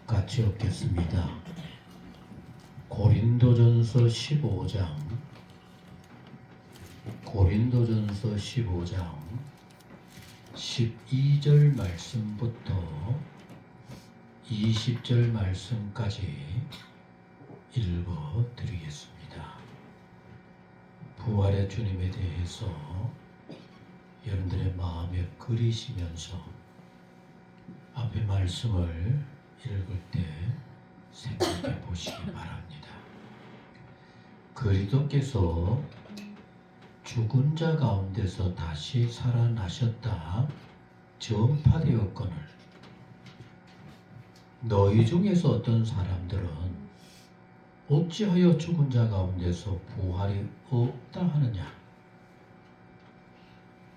같이 읽겠습니다. 고린도전서 15장 고린도전서 15장 12절 말씀부터 20절 말씀까지 읽어드리겠습니다. 부활의 주님에 대해서 여러분들의 마음에 그리시면서 앞의 말씀을 읽을 때 생각해 보시기 바랍니다. 그리스도께서 죽은 자 가운데서 다시 살아나셨다 전파되었거늘 너희 중에서 어떤 사람들은 어찌하여 죽은 자 가운데서 부활이 없다 하느냐.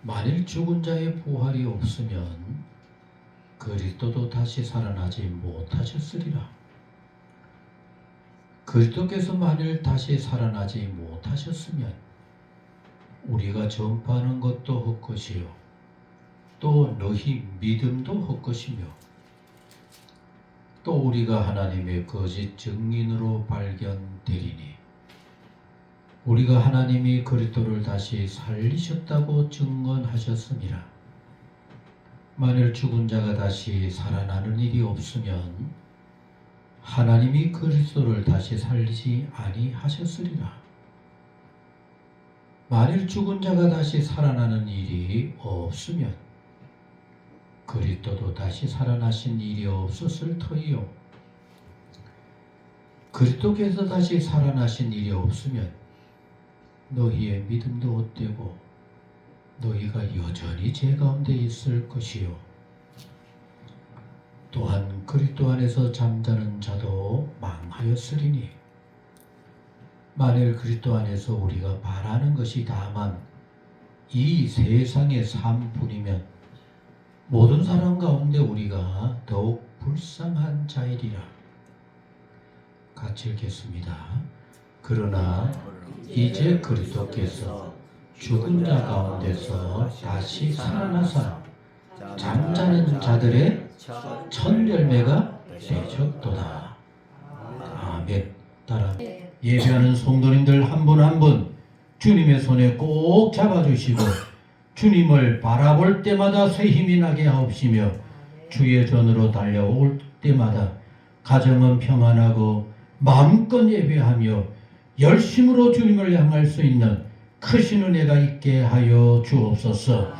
만일 죽은 자의 부활이 없으면 그리스도도 다시 살아나지 못하셨으리라. 그리스도께서 만일 다시 살아나지 못하셨으면 우리가 전파하는 것도 헛것이요 또 너희 믿음도 헛것이며 또 우리가 하나님의 거짓 증인으로 발견되리니 우리가 하나님이 그리스도를 다시 살리셨다고 증언하셨습니다. 만일 죽은 자가 다시 살아나는 일이 없으면 하나님이 그리스도를 다시 살리지 아니하셨으리라. 만일 죽은 자가 다시 살아나는 일이 없으면 그리스도도 다시 살아나신 일이 없었을 터이요. 그리스도께서 다시 살아나신 일이 없으면 너희의 믿음도 헛되고 너희가 여전히 죄 가운데 있을 것이요. 또한 그리스도 안에서 잠자는 자도 망하였으리니 만일 그리스도 안에서 우리가 바라는 것이 다만 이 세상의 삶뿐이면 모든 사람 가운데 우리가 더욱 불쌍한 자이리라. 같이 읽겠습니다. 그러나 이제 그리스도께서 죽은 자 가운데서 다시 살아나사 잠자는 자들의 첫 열매가 되셨도다. 아멘. 따라 예배하는 성도님들 한 분 한 분 주님의 손에 꼭 잡아주시고 주님을 바라볼 때마다 새 힘이 나게 하옵시며 주의 전으로 달려올 때마다 가정은 평안하고 마음껏 예배하며 열심으로 주님을 향할 수 있는 크신 은혜가 있게 하여 주옵소서.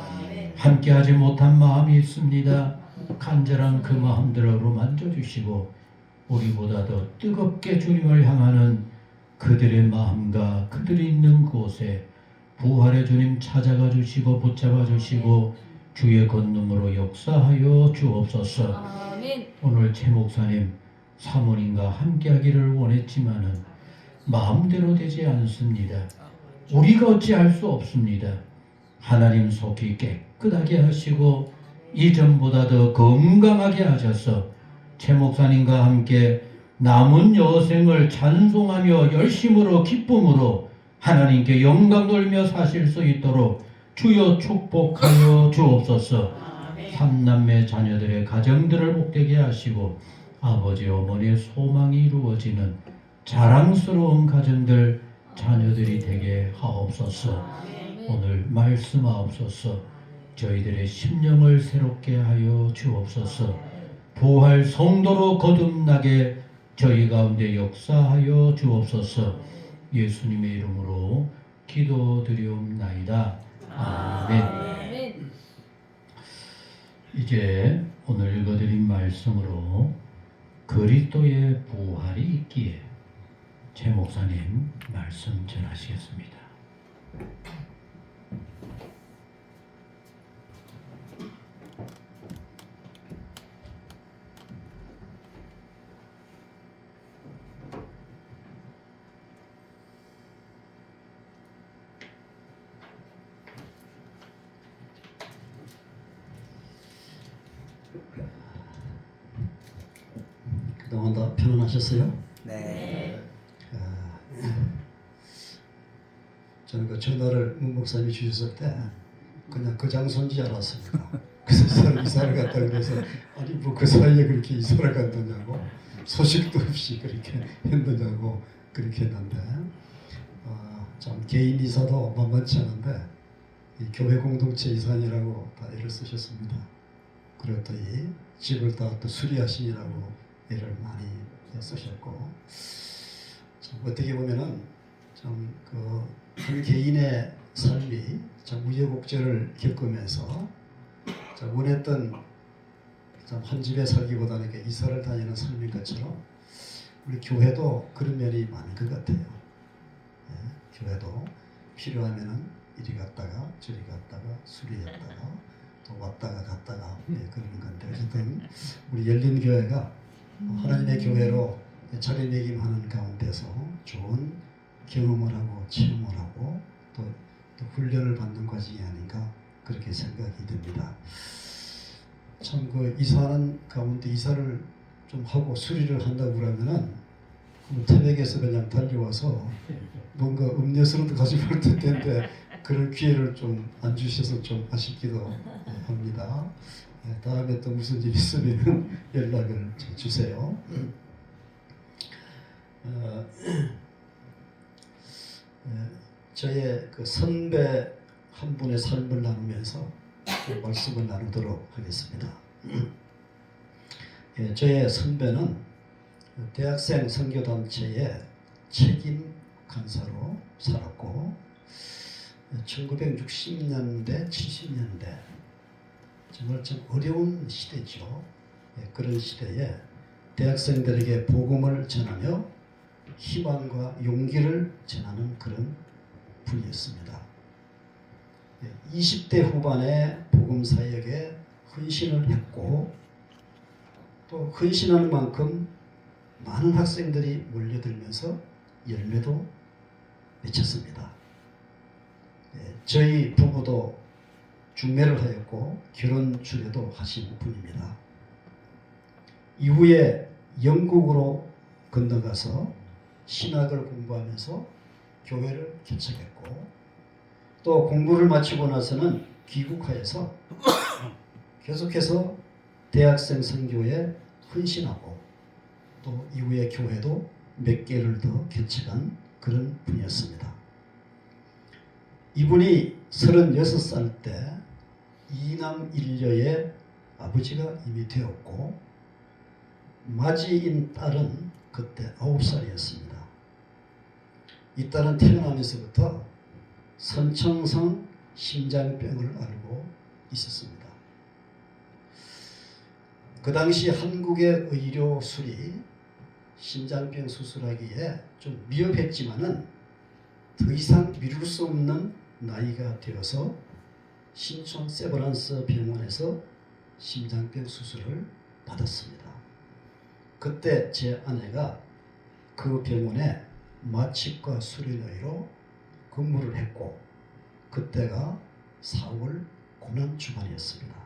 함께하지 못한 마음이 있습니다. 간절한 그 마음들로 만져주시고 우리보다 더 뜨겁게 주님을 향하는 그들의 마음과 그들이 있는 곳에 부활의 주님 찾아가 주시고 붙잡아 주시고 주의 권능으로 역사하여 주옵소서. 아멘. 오늘 최 목사님 사모님과 함께하기를 원했지만은 마음대로 되지 않습니다. 우리가 어찌할 수 없습니다. 하나님 속이 깨끗하게 하시고 이전보다 더 건강하게 하셔서 최 목사님과 함께 남은 여생을 찬송하며 열심으로 기쁨으로 하나님께 영광 돌며 사실 수 있도록 주여 축복하여 주옵소서. 삼남매 자녀들의 가정들을 복되게 하시고 아버지 어머니의 소망이 이루어지는 자랑스러운 가정들 자녀들이 되게 하옵소서. 오늘 말씀하옵소서. 저희들의 심령을 새롭게 하여 주옵소서. 부활 성도로 거듭나게 저희 가운데 역사하여 주옵소서. 예수님의 이름으로 기도드리옵나이다. 아멘. 이제 오늘 읽어드린 말씀으로 그리스도의 부활이 있기에 최 목사님 말씀 전하시겠습니다. 그동안 다 편안하셨어요? 네. 저는 그 전화를 문 목사님이 주셨을 때 그냥 그 장소인지 알았습니다. 그래서 이사를 갔다 그래서 아니 뭐 그 사이에 그렇게 이사를 갔느냐고 소식도 없이 그렇게 했느냐고 그렇게 했는데 참 개인 이사도 만만치 않은데 이 교회 공동체 이사님이라고 다 애를 쓰셨습니다. 그리고 또 이 집을 다 또 수리하시느라고 애를 많이 쓰셨고 참 어떻게 보면은 참 그 한 개인의 삶이 참 우여곡절을 겪으면서 참 원했던 참 한 집에 살기보다는 이렇게 이사를 다니는 삶인 것처럼 우리 교회도 그런 면이 많은 것 같아요. 예, 교회도 필요하면은 이리 갔다가 저리 갔다가 수리했다가 또 왔다가 갔다가 그러는 건데 어쨌든 우리 열린교회가 하나님의 교회로 자리매김하는 가운데서 좋은 경험을 하고 체험을 하고 또 훈련을 받는 과정이 아닌가 그렇게 생각이 듭니다. 참 그 이사하는 가운데 이사를 좀 하고 수리를 한다고 그러면은 태백에서 그냥 달려와서 뭔가 음료수라도 가지고 올 텐데 그럴 기회를 좀 안 주셔서 좀 아쉽기도 합니다. 다음에 또 무슨 일 있으면 연락을 주세요. 저의 그 선배 한 분의 삶을 나누면서 말씀을 나누도록 하겠습니다. 저의 선배는 대학생 선교단체의 책임 간사로 살았고 1960년대, 70년대 정말 좀 어려운 시대죠. 그런 시대에 대학생들에게 복음을 전하며 희망과 용기를 전하는 그런 분이었습니다. 20대 후반에 복음 사역에 헌신을 했고 또 헌신하는 만큼 많은 학생들이 몰려들면서 열매도 맺혔습니다. 저희 부부도 중매를 하였고 결혼 주례도 하신 분입니다. 이후에 영국으로 건너가서 신학을 공부하면서 교회를 개척했고 또 공부를 마치고 나서는 귀국하여서 계속해서 대학생 선교에 헌신하고 또 이후에 교회도 몇 개를 더 개척한 그런 분이었습니다. 이분이 36살 때 이남 일녀의 아버지가 이미 되었고 맞이인 딸은 그때 9살이었습니다. 이 딸은 태어나면서부터 선천성 심장병을 앓고 있었습니다. 그 당시 한국의 의료술이 심장병 수술하기에 좀 위험했지만은 더 이상 미룰 수 없는 나이가 되어서 신촌 세브란스 병원에서 심장병 수술을 받았습니다. 그때 제 아내가 그 병원에 마취과 수련의로 근무를 했고 그때가 4월 고난 주간이었습니다.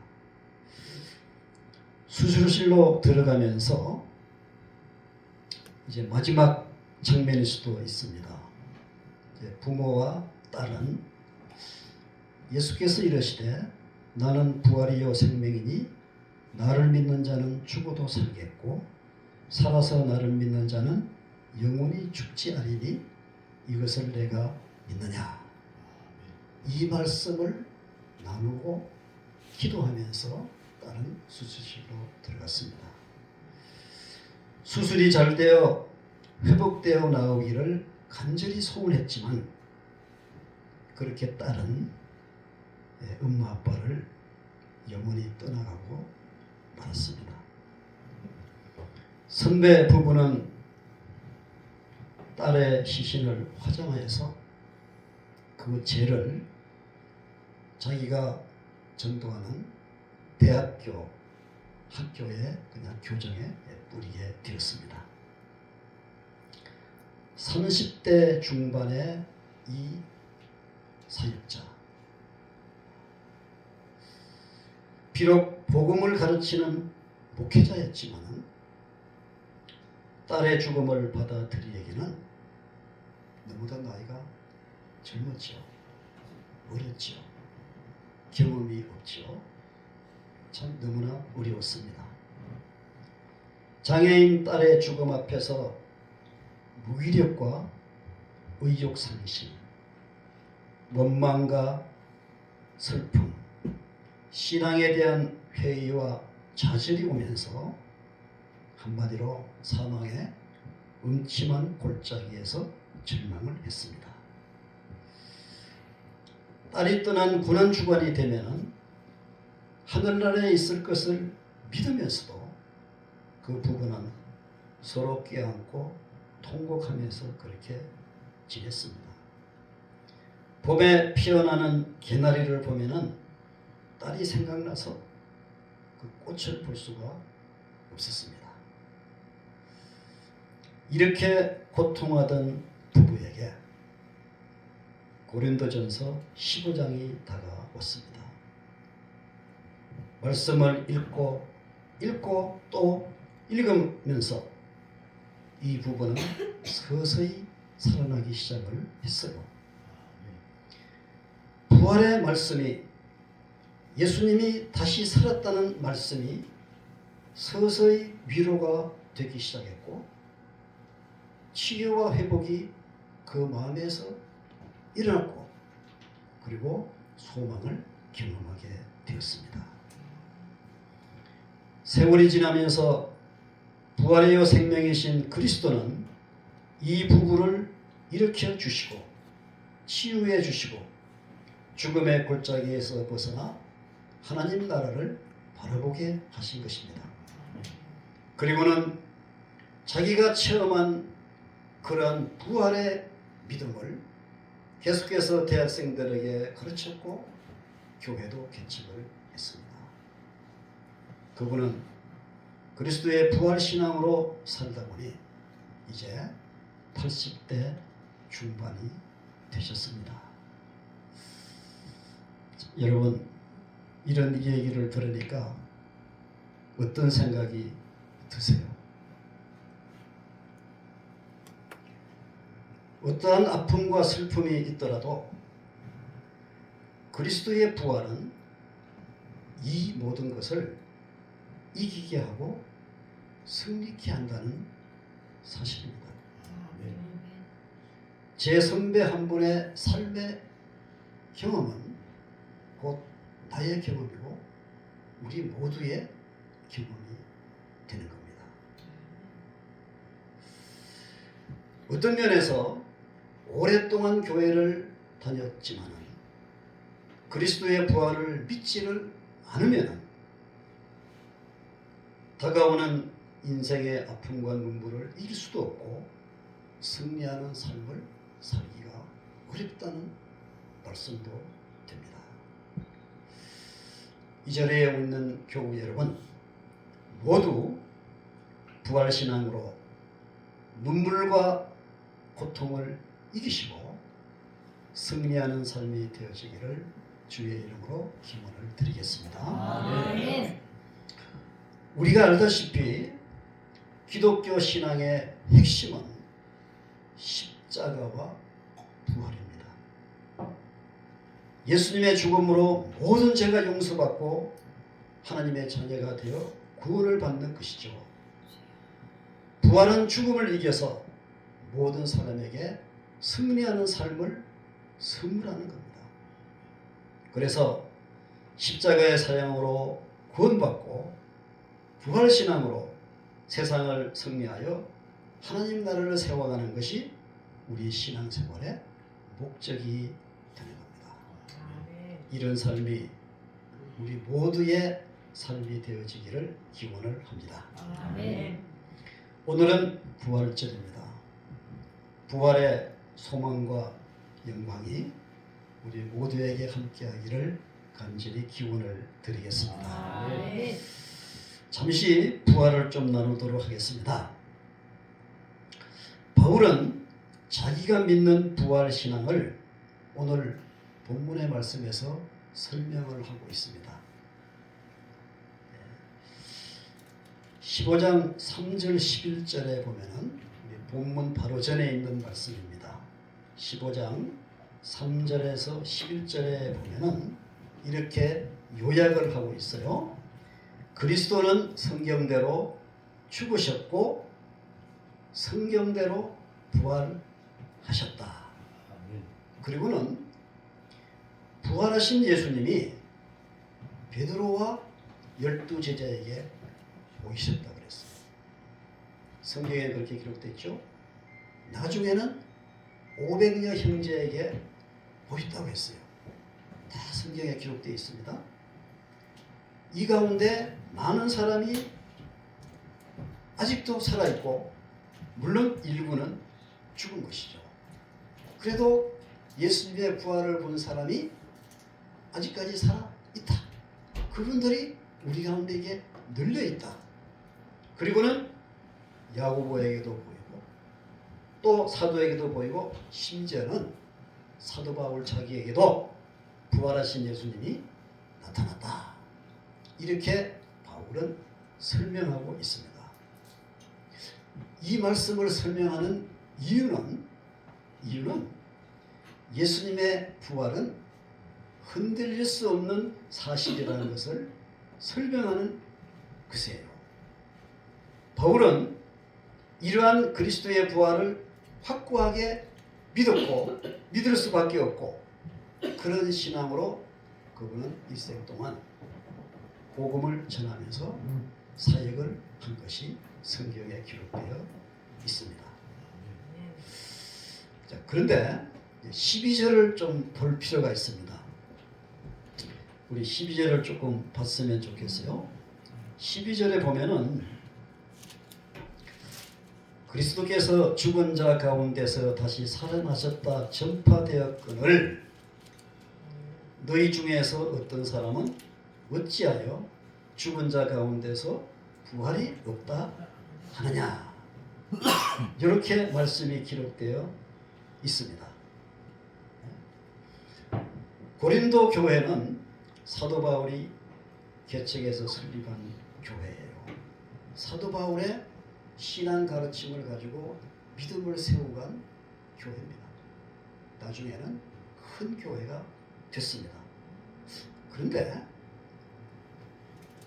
수술실로 들어가면서 이제 마지막 장면일 수도 있습니다. 부모와 딸은 예수께서 이르시되 나는 부활이요 생명이니 나를 믿는 자는 죽어도 살겠고 살아서 나를 믿는 자는 영원히 죽지 아니니 이것을 내가 믿느냐. 이 말씀을 나누고 기도하면서 딸은 수술실로 들어갔습니다. 수술이 잘 되어 회복되어 나오기를 간절히 소원했지만 그렇게 딸은 엄마 아빠를 영원히 떠나가고 말았습니다. 선배 부부는 딸의 시신을 화장하여서 그 죄를 자기가 전도하는 대학교 학교에 그냥 교정에 뿌리게 되었습니다. 30대 중반의 이 사역자, 비록 복음을 가르치는 목회자였지만 딸의 죽음을 받아들이기에는 너무도 나이가 젊었죠. 어렸죠. 경험이 없죠. 참 너무나 어려웠습니다. 장애인 딸의 죽음 앞에서 무기력과 의욕상실, 원망과 슬픔, 신앙에 대한 회의와 좌절이 오면서 한마디로 사망의 음침한 골짜기에서 절망을 했습니다. 딸이 떠난 고난 주간이 되면은 하늘나라에 있을 것을 믿으면서도 그 부부는 서로 껴안고 통곡하면서 그렇게 지냈습니다. 봄에 피어나는 개나리를 보면은 딸이 생각나서 그 꽃을 볼 수가 없었습니다. 이렇게 고통하던 부부에게 고린도전서 15장이 다가왔습니다. 말씀을 읽고 또 읽으면서 이 부부는 서서히 살아나기 시작을 했어요. 부활의 말씀이, 예수님이 다시 살았다는 말씀이 서서히 위로가 되기 시작했고 치유와 회복이 그 마음에서 일어났고 그리고 소망을 경험하게 되었습니다. 세월이 지나면서 부활의 생명이신 그리스도는 이 부부를 일으켜 주시고 치유해 주시고 죽음의 골짜기에서 벗어나 하나님 나라를 바라보게 하신 것입니다. 그리고는 자기가 체험한 그러한 부활의 믿음을 계속해서 대학생들에게 가르쳤고 교회도 개척을 했습니다. 그분은 그리스도의 부활 신앙으로 살다 보니 이제 80대 중반이 되셨습니다. 여러분, 이런 얘기를 들으니까 어떤 생각이 드세요? 어떠한 아픔과 슬픔이 있더라도 그리스도의 부활은 이 모든 것을 이기게 하고 승리케 한다는 사실입니다. 제 선배 한 분의 삶의 경험은 곧 나의 경험이고 우리 모두의 경험이 되는 겁니다. 어떤 면에서 오랫동안 교회를 다녔지만 그리스도의 부활을 믿지를 않으면 다가오는 인생의 아픔과 눈물을 이길 수도 없고 승리하는 삶을 살기가 어렵다는 말씀도 됩니다. 이 자리에 있는 교우 여러분, 모두 부활신앙으로 눈물과 고통을 이기시고 승리하는 삶이 되어지기를 주의 이름으로 기원을 드리겠습니다. 아멘. 우리가 알다시피 기독교 신앙의 핵심은 십자가와 부활입니다. 예수님의 죽음으로 모든 죄가 용서받고 하나님의 자녀가 되어 구원을 받는 것이죠. 부활은 죽음을 이겨서 모든 사람에게 승리하는 삶을 선물하는 겁니다. 그래서 십자가의 사형으로 구원받고 부활신앙으로 세상을 승리하여 하나님 나라를 세워가는 것이 우리 신앙생활의 목적이 되는 겁니다. 이런 삶이 우리 모두의 삶이 되어지기를 기원을 합니다. 아멘. 오늘은 부활절입니다. 부활의 소망과 영광이 우리 모두에게 함께하기를 간절히 기원을 드리겠습니다. 아멘. 잠시 부활을 좀 나누도록 하겠습니다. 바울은 자기가 믿는 부활 신앙을 오늘 본문의 말씀에서 설명을 하고 있습니다. 15장 3절 11절에 보면은 우리 본문 바로 전에 있는 말씀입니다. 15장 3절에서 11절에 보면은 이렇게 요약을 하고 있어요. 그리스도는 성경대로 죽으셨고 성경대로 부활하셨다. 그리고는 부활하신 예수님이 베드로와 12제자에게 보이셨다 그랬어요. 성경에 그렇게 기록되어 있죠. 나중에는 500여 형제에게 보였다고 했어요. 다 성경에 기록되어 있습니다. 이 가운데 많은 사람이 아직도 살아있고 물론 일부는 죽은 것이죠. 그래도 예수님의 부활을 본 사람이 아직까지 살아있다. 그분들이 우리 가운데 이게 널려있다. 그리고는 야고보에게도 보이고 또 사도에게도 보이고 심지어는 사도 바울 자기에게도 부활하신 예수님이 나타났다. 이렇게 바울은 설명하고 있습니다. 이 말씀을 설명하는 이유는 예수님의 부활은 흔들릴 수 없는 사실이라는 것을 설명하는 것이에요. 바울은 이러한 그리스도의 부활을 확고하게 믿었고 믿을 수밖에 없고 그런 신앙으로 그분은 일생 동안 복음을 전하면서 사역을 한 것이 성경에 기록되어 있습니다. 자, 그런데 12절을 좀 볼 필요가 있습니다. 우리 12절을 조금 봤으면 좋겠어요. 12절에 보면은 그리스도께서 죽은 자 가운데서 다시 살아나셨다 전파되었거늘 너희 중에서 어떤 사람은 어찌하여 죽은 자 가운데서 부활이 없다 하느냐. 이렇게 말씀이 기록되어 있습니다. 고린도 교회는 사도 바울이 개척해서 설립한 교회예요. 사도 바울의 신앙 가르침을 가지고 믿음을 세워간 교회입니다. 나중에는 큰 교회가 됐습니다. 그런데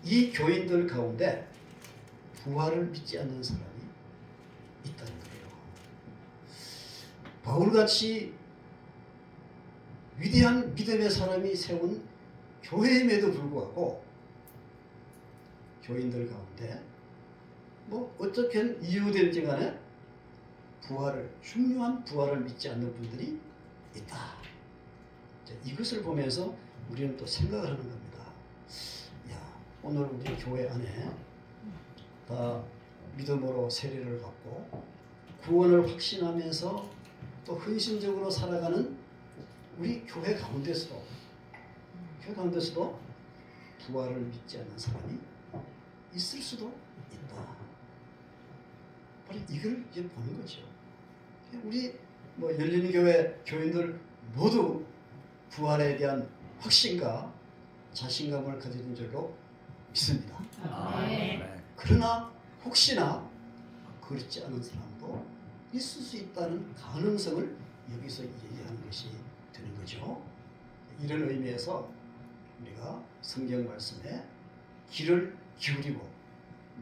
이 교인들 가운데 부활을 믿지 않는 사람이 있다는 거예요. 바울같이 위대한 믿음의 사람이 세운 교회임에도 불구하고 교인들 가운데 뭐 어떻게 이유된지 간에 중요한 부활을 믿지 않는 분들이 있다. 자, 이것을 보면서 우리는 또 생각을 하는 겁니다. 야, 오늘 우리 교회 안에 다 믿음으로 세례를 받고 구원을 확신하면서 또 헌신적으로 살아가는 우리 교회 가운데서도 부활을 믿지 않는 사람이 있을 수도 있다. 바로 이걸 이제 보는 거죠. 우리 열린 교회 교인들 모두 부활에 대한 확신과 자신감을 가지는 줄로 믿습니다. 그러나 혹시나 그렇지 않은 사람도 있을 수 있다는 가능성을 여기서 얘기하는 것이 되는 거죠. 이런 의미에서 우리가 성경 말씀에 귀를 기울이고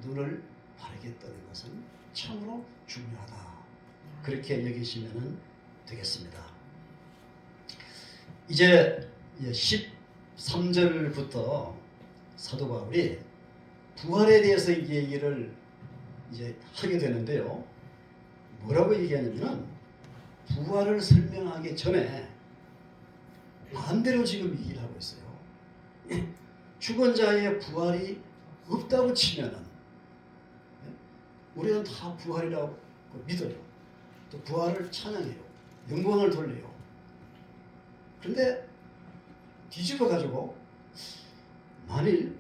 눈을 바르게 뜨는 것은 참으로 중요하다. 그렇게 여기시면 되겠습니다. 이제 13절부터 사도 바울이 부활에 대해서 얘기를 이제 하게 되는데요. 뭐라고 얘기하냐면 부활을 설명하기 전에 반대로 지금 얘기를 하고 있어요. 죽은 자의 부활이 없다고 치면은 우리는 다 부활이라고 믿어요. 또 부활을 찬양해요. 영광을 돌려요. 그런데 뒤집어 가지고 만일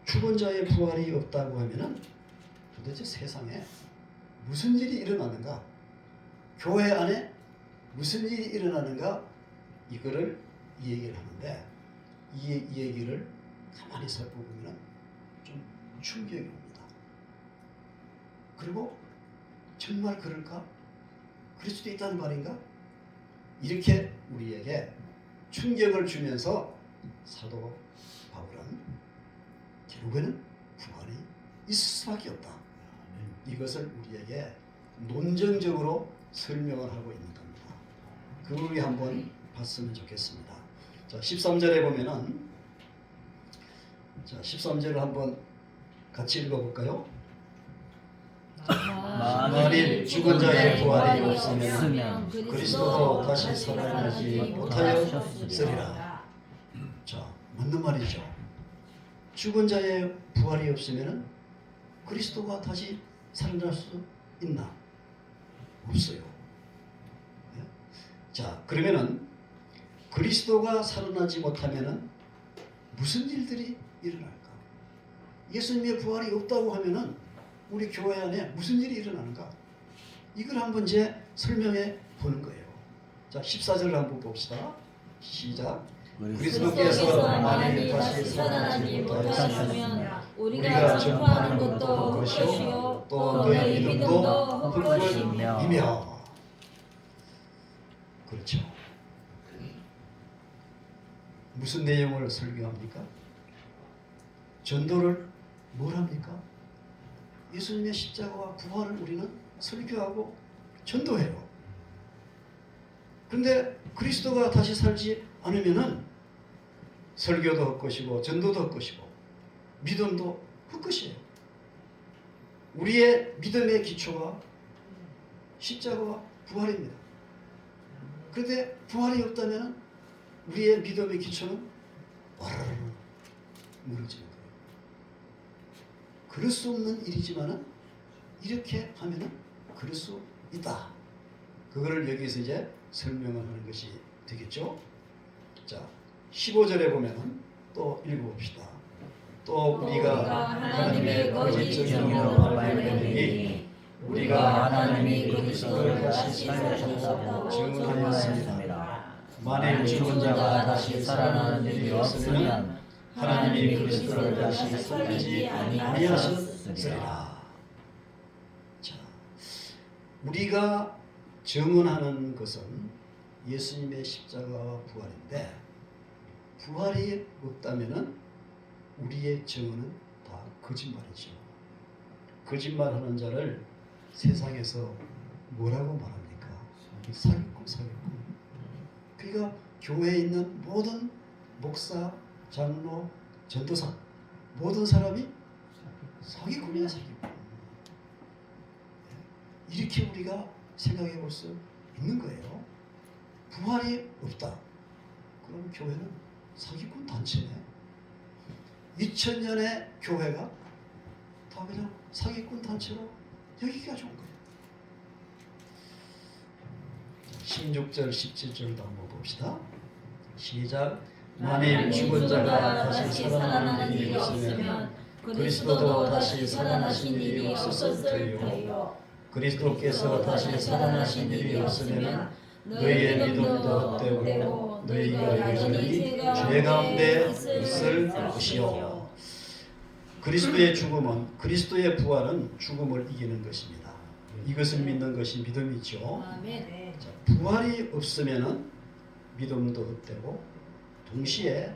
죽은 자의 부활이 없다고 하면은 도대체 세상에 무슨 일이 일어나는가? 교회 안에 무슨 일이 일어나는가? 이거를 이 얘기를 하는데 이 얘기를 가만히 살펴보면 좀 충격이 옵니다. 그리고 정말 그럴까? 그럴 수도 있다는 말인가? 이렇게 우리에게 충격을 주면서 사도 바울은 결국에는 있을 수밖에 없다. 이것을 우리에게 논증적으로 설명을 하고 있는 겁니다. 그걸 우리 한번 봤으면 좋겠습니다. 자, 13절에 보면은, 자, 13절을 한번 같이 읽어볼까요? 만일 죽은 자의 부활이 없으면 그리스도도 다시 살아나지 못하였으리라. 자, 맞는 말이죠. 죽은 자의 부활이 없으면 그리스도가 다시 살아날 수 있나? 없어요. 네? 자, 그러면은 그리스도가 살아나지 못하면은 무슨 일들이 일어날까? 예수님의 부활이 없다고 하면은 우리 교회 안에 무슨 일이 일어나는가? 이걸 한번 이제 설명해 보는 거예요. 자, 14절을 한번 봅시다. 시작. 그리스도께서 만일 다시 살아나지 못하시면 우리가 전파하는 것도 헛것이요 또 너희 믿음도 헛것이며. 그렇죠. 무슨 내용을 설교합니까? 전도를 뭘 합니까? 예수님의 십자가와 부활을 우리는 설교하고 전도해요. 그런데 그리스도가 다시 살지 않으면은 설교도 헛것이고 전도도 헛것이고 믿음도 헛것이에요. 우리의 믿음의 기초가 십자가와 부활입니다. 그런데 부활이 없다면 우리의 믿음의 기초는 와르르 무너지는 거예요. 그럴 수 없는 일이지만은 이렇게 하면은 그럴 수 있다. 그거를 여기서 이제 설명을 하는 것이 되겠죠. 자, 15절에 보면은 또 읽어봅시다. 또 우리가 하나님의 거짓 증언으로 발견되니 우리가 하나님이 그리스도를 다시 살려주셨다고 증언하였습니다. 만일 죽은 자가 다시 살아나는 일이 없으면 하나님이 그리스도를 다시 살리지 아니하셨으리라. 자, 우리가 증언하는 것은 예수님의 십자가와 부활인데 부활이 없다면은 우리의 증언은 다 거짓말이죠. 거짓말하는 자를 세상에서 뭐라고 말합니까? 사기꾼. 그러니까 교회에 있는 모든 목사, 장로, 전도사 모든 사람이 사기꾼이야, 사기꾼. 이렇게 우리가 생각해 볼 수 있는 거예요. 부활이 없다. 그럼 교회는 사기꾼 단체네. 2000년의 교회가 다 그냥 사기꾼 단체로 여기까지 온 거예요. 16절, 17절도 한번 봅시다. 시작. 만일 죽은 자가 다시 살아나는 일이 없으면 그리스도도 다시 살아나신 일이 없었을 터이요. 그리스도께서 다시 살아나신 일이 없으면 너희의 믿음도 헛되고 너희가 여전히 죄 가운데 있을 것이요. 그리스도의 죽음은, 그리스도의 부활은 죽음을 이기는 것입니다. 이것을 믿는 것이 믿음이죠. 자, 부활이 없으면 믿음도 헛되고 동시에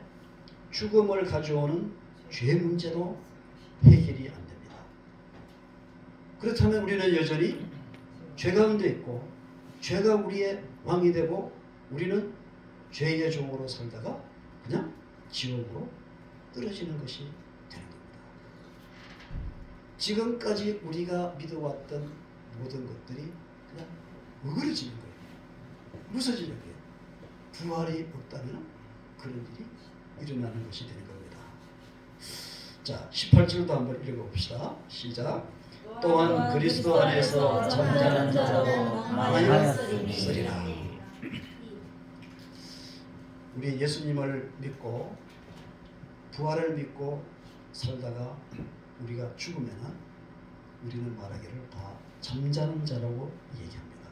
죽음을 가져오는 죄 문제도 해결이 안 됩니다. 그렇다면 우리는 여전히 죄 가운데 있고 죄가 우리의 왕이 되고 우리는 죄의 종으로 살다가 그냥 지옥으로 떨어지는 것이 되는 겁니다. 지금까지 우리가 믿어왔던 모든 것들이 그냥 어그러지는 거예요. 무너지는 거예요. 부활이 없다면 그런 일이 일어나는 것이 되는 겁니다. 자, 18절도 한번 읽어봅시다. 시작. 또한 그리스도 안에서 잠자는 자도 많아졌으리라. 우리 예수님을 믿고 부활을 믿고 살다가 우리가 죽으면 우리는 말하기를 다 잠자는 자라고 얘기합니다.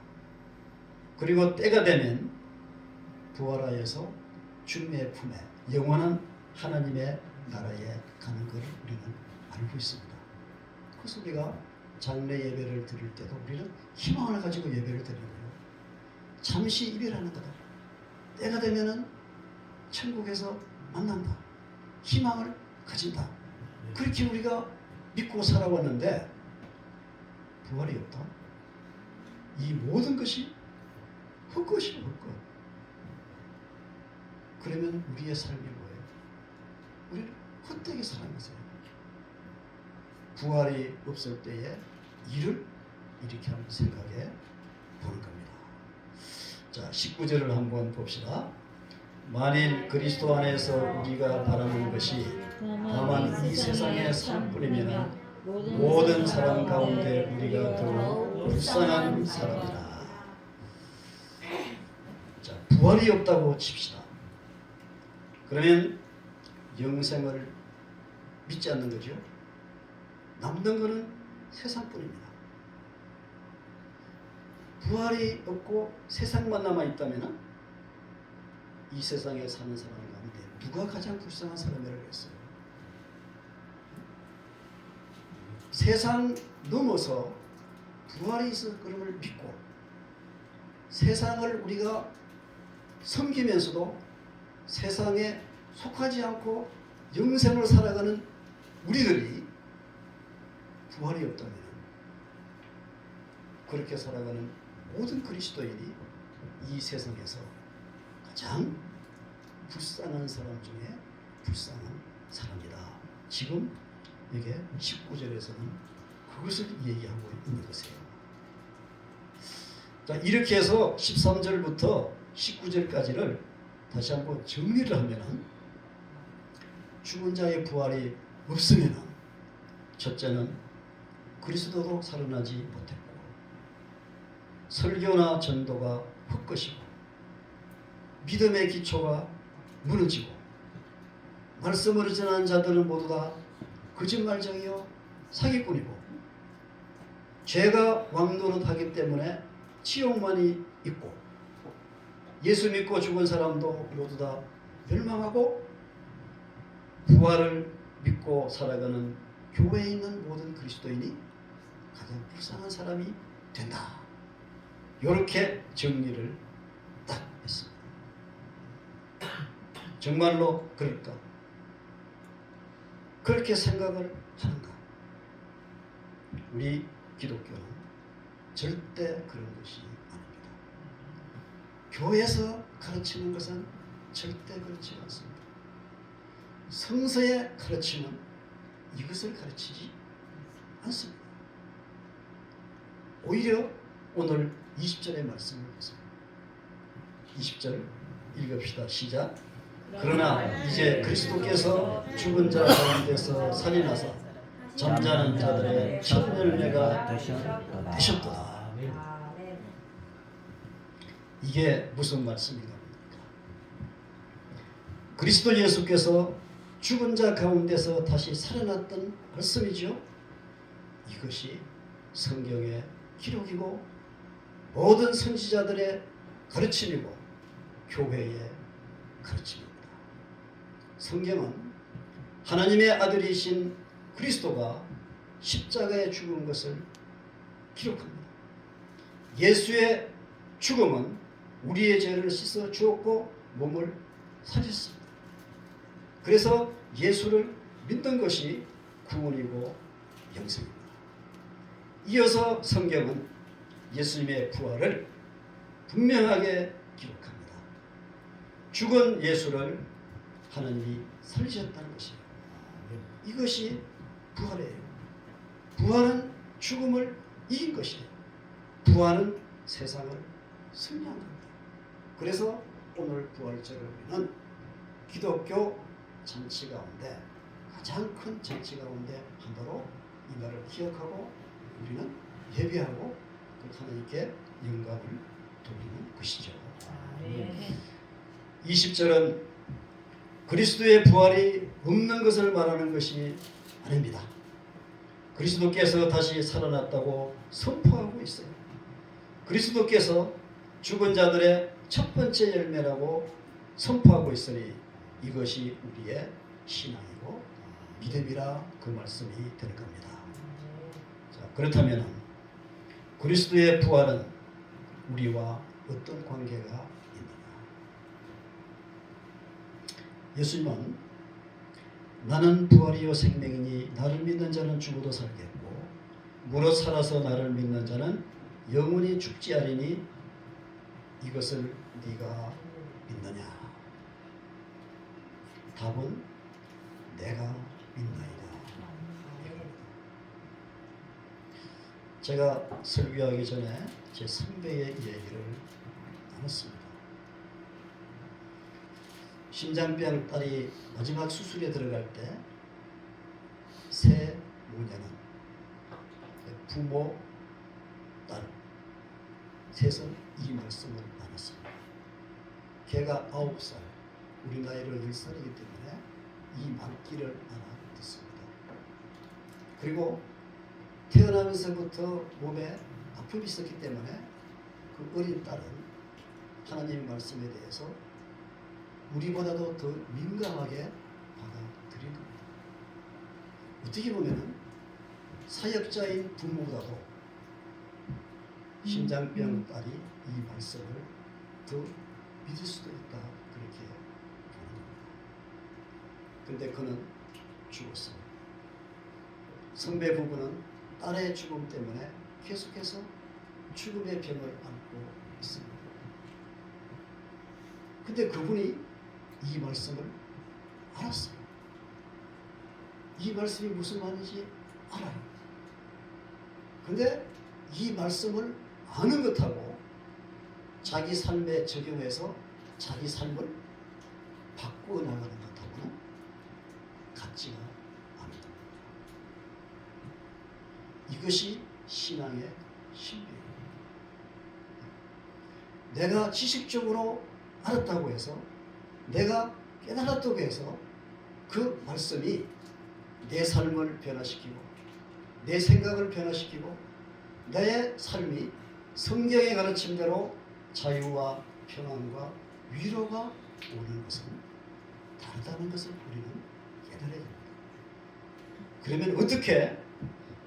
그리고 때가 되면 부활하여서 주님의 품에 영원한 하나님의 나라에 가는 것을 우리는 알고 있습니다. 그래서 우리가 장례 예배를 드릴 때도 우리는 희망을 가지고 예배를 드리는 거예요. 잠시 이별하는 거다. 때가 되면은 천국에서 만난다. 희망을 가진다. 그렇게 우리가 믿고 살아왔는데 부활이 없다. 이 모든 것이 헛것이요, 헛것. 그러면 우리의 삶이 뭐예요? 우리는 헛되게 사는 거예요. 부활이 없을 때에 일을 이렇게 한번 생각해 보는 겁니다. 자, 19절을 한번 봅시다. 만일 그리스도 안에서 우리가 바라는 것이 다만 이 세상의 삶뿐이면 모든 사람 가운데 우리가 더욱 불쌍한 사람이라. 자, 부활이 없다고 칩시다. 그러면 영생을 믿지 않는 거죠. 남는 것은 세상뿐입니다. 부활이 없고 세상만 남아있다면 이 세상에 사는 사람 가운데 누가 가장 불쌍한 사람이라고 했어요? 세상 넘어서 부활이 있어 그름을 믿고 세상을 우리가 섬기면서도 세상에 속하지 않고 영생을 살아가는 우리들이 부활이 없다면 그렇게 살아가는 모든 그리스도인이 이 세상에서 가장 불쌍한 사람 중에 불쌍한 사람이다. 지금 이게 19절에서는 그것을 얘기하고 있는 것이에요. 자, 이렇게 해서 13절부터 19절까지를 다시 한번 정리를 하면은 죽은 자의 부활이 없으면은 첫째는 그리스도도 살아나지 못했고 설교나 전도가 헛것이고 믿음의 기초가 무너지고 말씀을 전하는 자들은 모두 다 거짓말쟁이요 사기꾼이고 죄가 왕노릇하기 때문에 치욕만이 있고 예수 믿고 죽은 사람도 모두 다 멸망하고 부활을 믿고 살아가는 교회에 있는 모든 그리스도인이 가장 불쌍한 사람이 된다. 이렇게 정리를 딱 했습니다. 정말로 그럴까? 그렇게 생각을 하는가? 우리 기독교는 절대 그런 것이 아닙니다. 교회에서 가르치는 것은 절대 그렇지 않습니다. 성서의 가르침은 이것을 가르치지 않습니다. 오히려 오늘 20절의 말씀을 보세요. 20절 읽읍시다. 시작. 그러나 이제 그리스도께서 죽은 자 가운데서 살인하사 잠자는 자들의 첫 열매가 되셨도다. 이게 무슨 말씀인가? 그리스도 예수께서 죽은 자 가운데서 다시 살아났던 말씀이죠. 이것이 성경의 기록이고 모든 선지자들의 가르침이고 교회의 가르침입니다. 성경은 하나님의 아들이신 그리스도가 십자가에 죽은 것을 기록합니다. 예수의 죽음은 우리의 죄를 씻어 주었고 몸을 살렸습니다. 그래서 예수를 믿는 것이 구원이고 영생입니다. 이어서 성경은 예수님의 부활을 분명하게 기록합니다. 죽은 예수를 하나님이 살리셨다는 것이에요. 이것이 부활이에요. 부활은 죽음을 이긴 것이에요. 부활은 세상을 승리한 겁니다. 그래서 오늘 부활절을 우리는 기독교 잔치 가운데 가장 큰 잔치 가운데 하나로 이 날을 기억하고 우리는 예배하고 그 하나님께 영광을 돌리는 것이죠. 20절은 그리스도의 부활이 없는 것을 말하는 것이 아닙니다. 그리스도께서 다시 살아났다고 선포하고 있어요. 그리스도께서 죽은 자들의 첫 번째 열매라고 선포하고 있으니 이것이 우리의 신앙이고 믿음이라 그 말씀이 되는 겁니다. 자, 그렇다면 그리스도의 부활은 우리와 어떤 관계가 있느냐? 예수님은 나는 부활이요 생명이니 나를 믿는 자는 죽어도 살겠고 무릇 살아서 나를 믿는 자는 영원히 죽지 아니니 이것을 네가 믿느냐? 답은 내가 믿나이다. 제가 설교하기 전에 제 선배의 얘기를 나눴습니다. 심장병 딸이 마지막 수술에 들어갈 때 세 모녀는 부모, 딸 셋은 이 말씀을 나눴습니다. 걔가 9살, 우리 나이로 10살이기 때문에 이 말귀를 알아듣습니다. 그리고 태어나면서부터 몸에 아픔이 있었기 때문에 그 어린 딸은 하나님의 말씀에 대해서 우리보다도 더 민감하게 받아들인 겁니다. 어떻게 보면 사역자인 부모보다도 심장병 딸이 이 말씀을 더 믿을 수도 있다, 그렇게 보는 겁니다. 근데 그는 죽었어요. 선배 부부는 딸의 죽음 때문에 계속해서 죽음의 병을 안고 있습니다. 근데 그분이 이 말씀을 알았어요. 이 말씀이 무슨 말인지 알아요. 근데 이 말씀을 아는 것하고 자기 삶에 적용해서 자기 삶을 바꾸어 나가는 것하고는 같지가 않습니다. 이것이 신앙의 신비예요. 내가 지식적으로 알았다고 해서, 내가 깨달았다고 해서 그 말씀이 내 삶을 변화시키고 내 생각을 변화시키고 나의 삶이 성경의 가르침대로 자유와 평안과 위로가 오는 것은 다르다는 것을 우리는 깨달아야 됩니다. 그러면 어떻게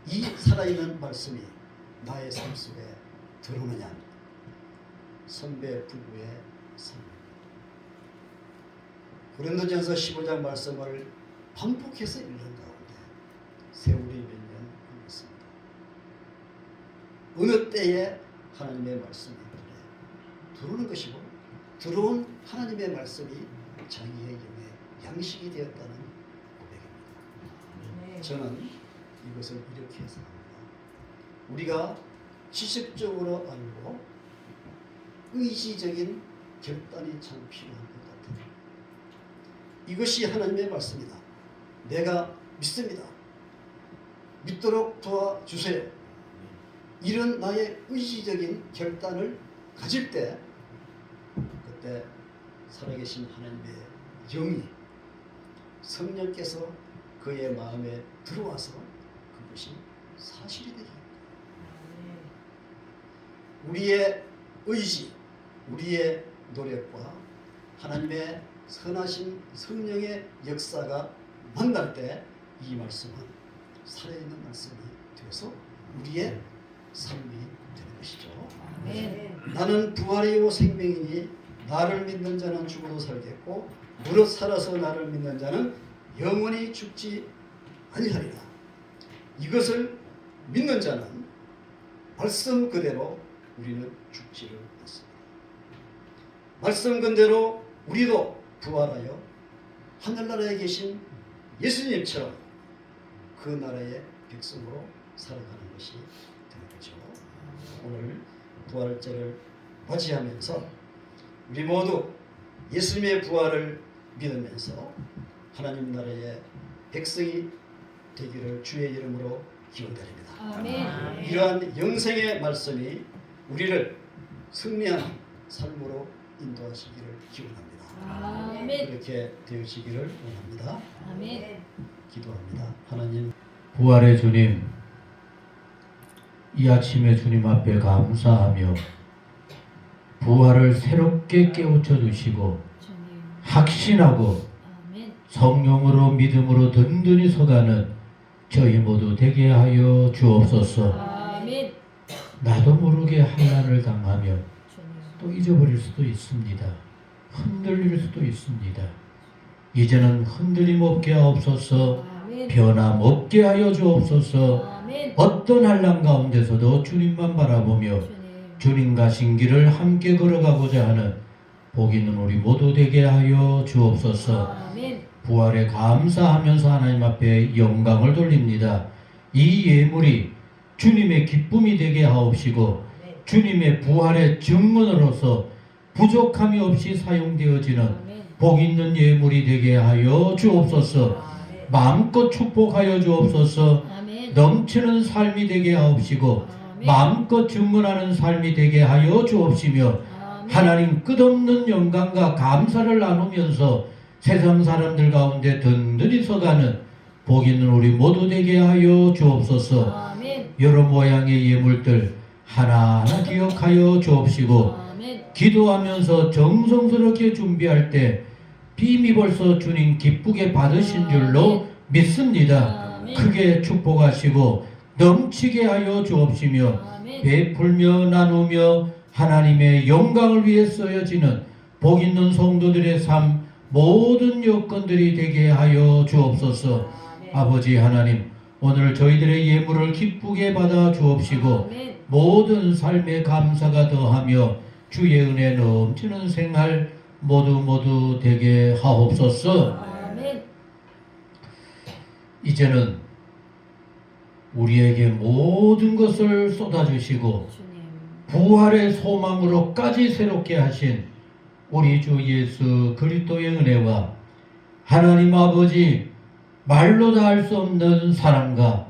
이 살아있는 말씀이 나의 삶 속에 들어오느냐? 선배 부부의 삶입니다. 고린도전서 15장 말씀을 반복해서 읽는 가운데 세월이 몇 년 흘렀습니다. 어느 때에 하나님의 말씀이 들어오는 것이고, 들어온 하나님의 말씀이 자기의 영의 양식이 되었다는 고백입니다. 저는 이것을 이렇게 생각합니다. 우리가 지식적으로 알고 의지적인 결단이 참 필요한 것 같아요. 이것이 하나님의 말씀이다. 내가 믿습니다. 믿도록 도와주세요. 이런 나의 의지적인 결단을 가질 때, 그때 살아계신 하나님의 영이, 성령께서 그의 마음에 들어와서 그것이 사실이 되게 합니다. 우리의 의지, 우리의 노력과 하나님의 선하신 성령의 역사가 만날 때 이 말씀은 살아있는 말씀이 되어서 우리의 삶이 되는 것이죠. 나는 부활이요 생명이니 나를 믿는 자는 죽어도 살겠고 무릇 살아서 나를 믿는 자는 영원히 죽지 아니하리라. 이것을 믿는 자는 말씀 그대로 우리는 죽지를 않습니다. 말씀 그대로 우리도 부활하여 하늘나라에 계신 예수님처럼 그 나라의 백성으로 살아가는 것이 되는 거죠. 오늘 부활절을 맞이하면서 우리 모두 예수님의 부활을 믿으면서 하나님 나라의 백성이 되기를 주의 이름으로 기원드립니다. 아멘. 이러한 영생의 말씀이 우리를 승리하는 삶으로 인도하시기를 기원합니다. 아멘. 그렇게 되어지기를 원합니다. 아멘. 기도합니다. 하나님, 부활의 주님, 이 아침에 주님 앞에 감사하며 부활을 새롭게 깨우쳐 주시고 주님. 확신하고 아멘. 성령으로 믿음으로 든든히 서가는 저희 모두 되게 하여 주옵소서. 아멘. 나도 모르게 환난을 당하며 주님. 또 잊어버릴 수도 있습니다. 흔들릴 수도 있습니다. 이제는 흔들림 없게 하옵소서. 변함 없게 하여 주옵소서. 어떤 한란 가운데서도 주님만 바라보며 주님 가신 길을 함께 걸어가고자 하는 복 있는 우리 모두 되게 하여 주옵소서. 부활에 감사하면서 하나님 앞에 영광을 돌립니다. 이 예물이 주님의 기쁨이 되게 하옵시고 주님의 부활의 증언으로서 부족함이 없이 사용되어지는 복 있는 예물이 되게 하여 주옵소서. 마음껏 축복하여 주옵소서. 넘치는 삶이 되게 하옵시고 마음껏 증언하는 삶이 되게 하여 주옵시며 하나님 끝없는 영광과 감사를 나누면서 세상 사람들 가운데 든든히 서가는 복 있는 우리 모두 되게 하여 주옵소서. 여러 모양의 예물들 하나하나 기억하여 주옵시고 기도하면서 정성스럽게 준비할 때 이미 벌써 주님 기쁘게 받으신 줄로 믿습니다. 크게 축복하시고 넘치게 하여 주옵시며 베풀며 나누며 하나님의 영광을 위해 쓰여지는 복 있는 성도들의 삶 모든 여건들이 되게 하여 주옵소서. 아버지 하나님, 오늘 저희들의 예물을 기쁘게 받아 주옵시고 모든 삶의 감사가 더하며 주의 은혜 넘치는 생활 모두 되게 하옵소서. 이제는 우리에게 모든 것을 쏟아주시고 부활의 소망으로까지 새롭게 하신 우리 주 예수 그리스도의 은혜와 하나님 아버지 말로 다 할 수 없는 사랑과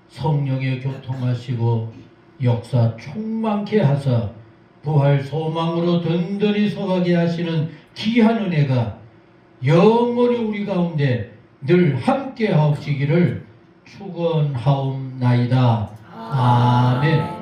성령의 교통하시고 역사 충만케 하사 부활 소망으로 든든히 서가게 하시는 귀한 은혜가 영원히 우리 가운데 늘 함께 하옵시기를 축원하옵나이다. 아멘.